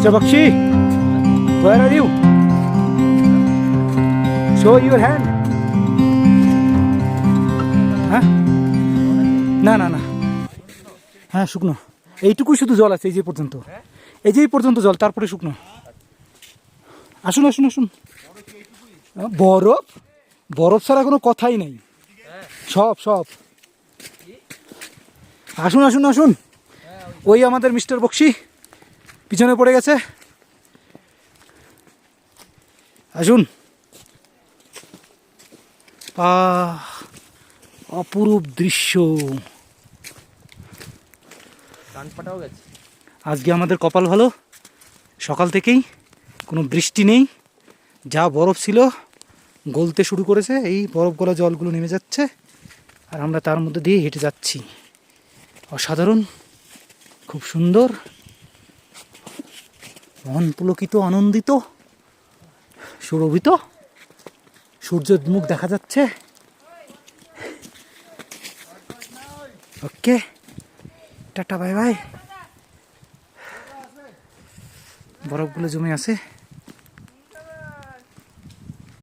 Mr. Bakshi, where are you? Show your hand. হ্যাঁ না না না হ্যাঁ শুকনো এইটুকুই শুধু জল আছে এই যে পর্যন্ত এই যে এই পর্যন্ত জল তারপরে শুকনো আসুন আসুন আসুন বরফ বরফ ছাড়া কোনো কথাই নেই সব সব আসুন আসুন আসুন ওই আমাদের মিস্টার বক্সি পিছনে পড়ে গেছে আসুন অপরূপ দৃশ্য আজকে আমাদের কপাল ভালো সকাল থেকেই কোনো বৃষ্টি নেই যা বরফ ছিল গলতে শুরু করেছে এই বরফ গলা জলগুলো নেমে যাচ্ছে আর আমরা তার মধ্যে দিয়ে হেঁটে যাচ্ছি অসাধারণ খুব সুন্দর মন পুলকিত আনন্দিত সুরভিত সূর্যের মুখ দেখা যাচ্ছে ওকে টাটা বাই বাই বরফগুলো জমে আছে